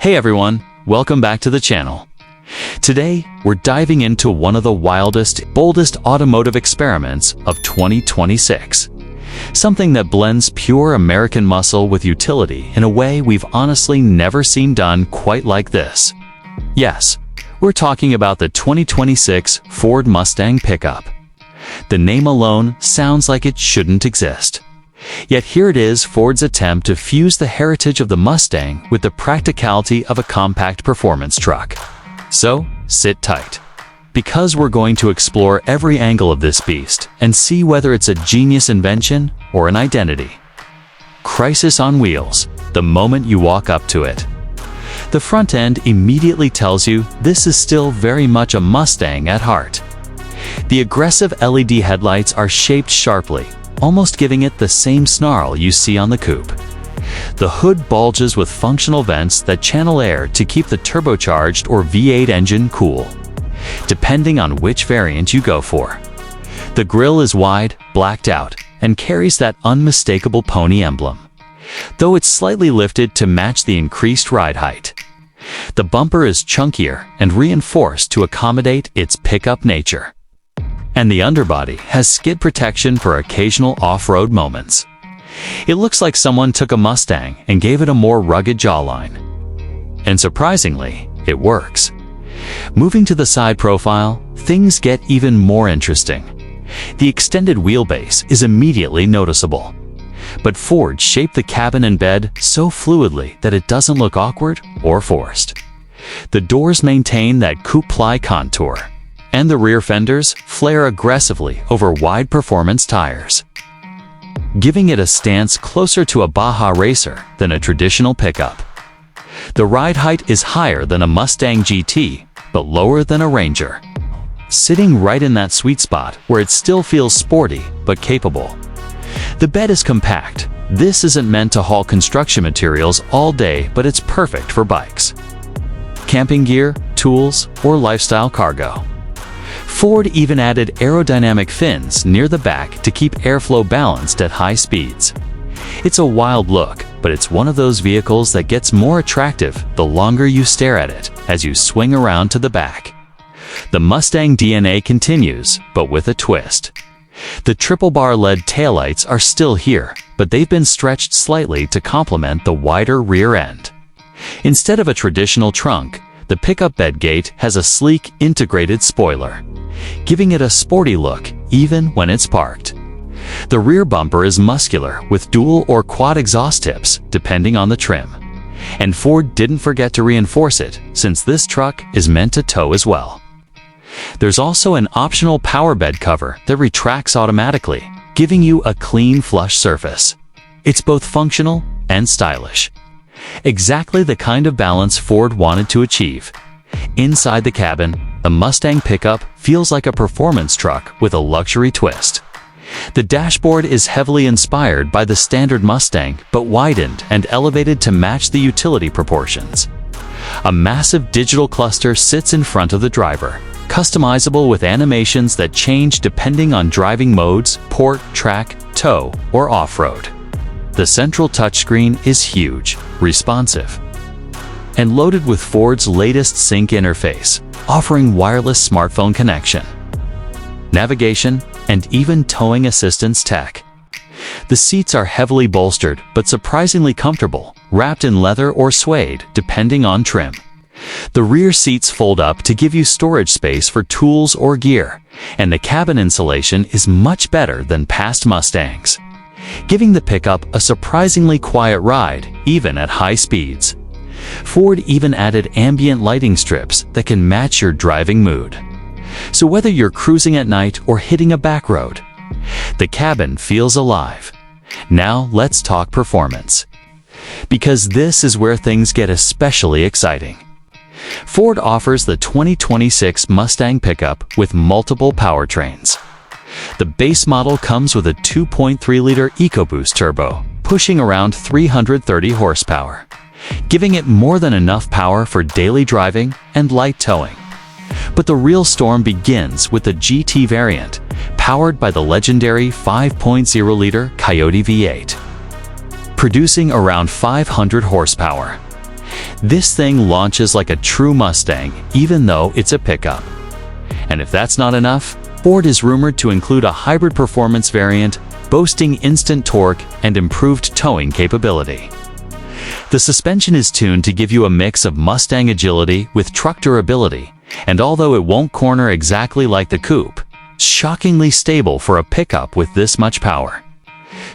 Hey everyone, welcome back to the channel. Today, we're diving into one of the wildest, boldest automotive experiments of 2026. Something that blends pure American muscle with utility in a way we've honestly never seen done quite like this. Yes, we're talking about the 2026 Ford Mustang Pickup. The name alone sounds like it shouldn't exist. Yet here it is, Ford's attempt to fuse the heritage of the Mustang with the practicality of a compact performance truck. So, sit tight, because we're going to explore every angle of this beast and see whether it's a genius invention or an identity. Crisis on wheels, the moment you walk up to it. The front end immediately tells you this is still very much a Mustang at heart. The aggressive LED headlights are shaped sharply, almost giving it the same snarl you see on the coupe. The hood bulges with functional vents that channel air to keep the turbocharged or V8 engine cool, depending on which variant you go for. The grille is wide, blacked out, and carries that unmistakable pony emblem, though it's slightly lifted to match the increased ride height. The bumper is chunkier and reinforced to accommodate its pickup nature. And the underbody has skid protection for occasional off-road moments. It looks like someone took a Mustang and gave it a more rugged jawline. And surprisingly, it works. Moving to the side profile, things get even more interesting. The extended wheelbase is immediately noticeable. But Ford shaped the cabin and bed so fluidly that it doesn't look awkward or forced. The doors maintain that coupe-ply contour, and the rear fenders flare aggressively over wide performance tires, giving it a stance closer to a Baja racer than a traditional pickup. The ride height is higher than a Mustang GT, but lower than a Ranger, sitting right in that sweet spot where it still feels sporty but capable. The bed is compact. This isn't meant to haul construction materials all day, but it's perfect for bikes, camping gear, tools, or lifestyle cargo. Ford even added aerodynamic fins near the back to keep airflow balanced at high speeds. It's a wild look, but it's one of those vehicles that gets more attractive the longer you stare at it as you swing around to the back. The Mustang DNA continues, but with a twist. The triple-bar LED taillights are still here, but they've been stretched slightly to complement the wider rear end. Instead of a traditional trunk, the pickup bed gate has a sleek, integrated spoiler, giving it a sporty look even when it's parked. The rear bumper is muscular with dual or quad exhaust tips depending on the trim. And Ford didn't forget to reinforce it, since this truck is meant to tow as well. There's also an optional power bed cover that retracts automatically, giving you a clean, flush surface. It's both functional and stylish. Exactly the kind of balance Ford wanted to achieve. Inside the cabin, the Mustang pickup feels like a performance truck with a luxury twist. The dashboard is heavily inspired by the standard Mustang, but widened and elevated to match the utility proportions. A massive digital cluster sits in front of the driver, customizable with animations that change depending on driving modes, port, track, tow, or off-road. The central touchscreen is huge, responsive, and loaded with Ford's latest Sync interface, offering wireless smartphone connection, navigation, and even towing assistance tech. The seats are heavily bolstered but surprisingly comfortable, wrapped in leather or suede depending on trim. The rear seats fold up to give you storage space for tools or gear, and the cabin insulation is much better than past Mustangs, giving the pickup a surprisingly quiet ride even at high speeds. Ford even added ambient lighting strips that can match your driving mood. So whether you're cruising at night or hitting a back road, the cabin feels alive. Now let's talk performance, because this is where things get especially exciting. Ford offers the 2026 Mustang pickup with multiple powertrains. The base model comes with a 2.3-liter EcoBoost turbo, pushing around 330 horsepower, giving it more than enough power for daily driving and light towing. But the real storm begins with the GT variant, powered by the legendary 5.0-liter Coyote V8, producing around 500 horsepower. This thing launches like a true Mustang, even though it's a pickup. And if that's not enough, Ford is rumored to include a hybrid performance variant boasting instant torque and improved towing capability. The suspension is tuned to give you a mix of Mustang agility with truck durability, and although it won't corner exactly like the coupe, it's shockingly stable for a pickup with this much power.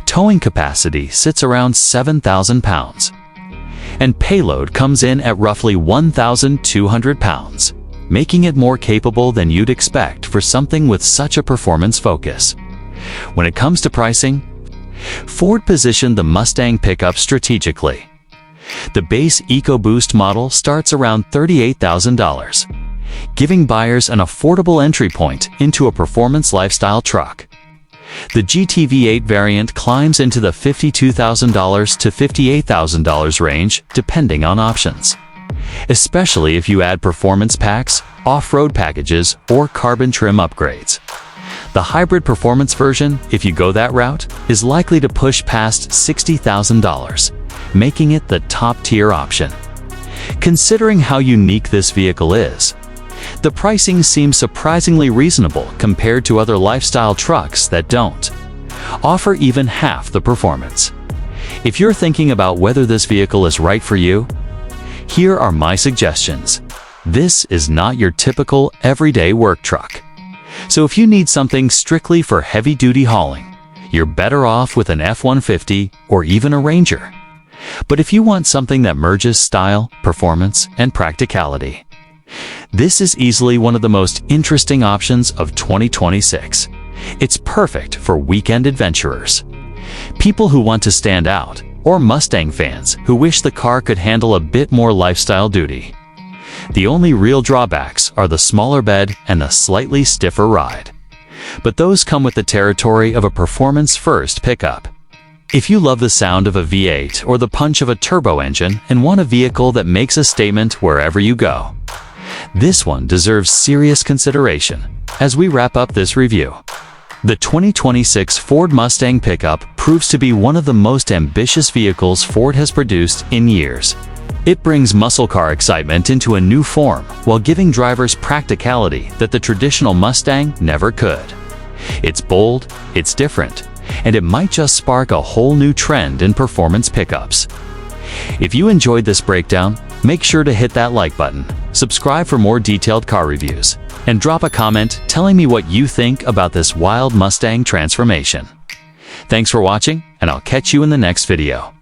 Towing capacity sits around 7,000 pounds, and payload comes in at roughly 1,200 pounds, making it more capable than you'd expect for something with such a performance focus. When it comes to pricing, Ford positioned the Mustang pickup strategically. The base EcoBoost model starts around $38,000, giving buyers an affordable entry point into a performance lifestyle truck. The GT-V8 variant climbs into the $52,000 to $58,000 range depending on options, especially if you add performance packs, off-road packages, or carbon trim upgrades. The hybrid performance version, if you go that route, is likely to push past $60,000, making it the top-tier option. Considering how unique this vehicle is, the pricing seems surprisingly reasonable compared to other lifestyle trucks that don't offer even half the performance. If you're thinking about whether this vehicle is right for you, here are my suggestions. This is not your typical everyday work truck. So if you need something strictly for heavy-duty hauling, you're better off with an F-150 or even a Ranger. But if you want something that merges style, performance, and practicality, this is easily one of the most interesting options of 2026. It's perfect for weekend adventurers, people who want to stand out, or Mustang fans who wish the car could handle a bit more lifestyle duty. The only real drawbacks are the smaller bed and the slightly stiffer ride, but those come with the territory of a performance-first pickup. If you love the sound of a V8 or the punch of a turbo engine and want a vehicle that makes a statement wherever you go, this one deserves serious consideration. As we wrap up this review, the 2026 Ford Mustang Pickup proves to be one of the most ambitious vehicles Ford has produced in years. It brings muscle car excitement into a new form while giving drivers practicality that the traditional Mustang never could. It's bold, it's different, and it might just spark a whole new trend in performance pickups. If you enjoyed this breakdown, make sure to hit that like button, subscribe for more detailed car reviews, and drop a comment telling me what you think about this wild Mustang transformation. Thanks for watching, and I'll catch you in the next video.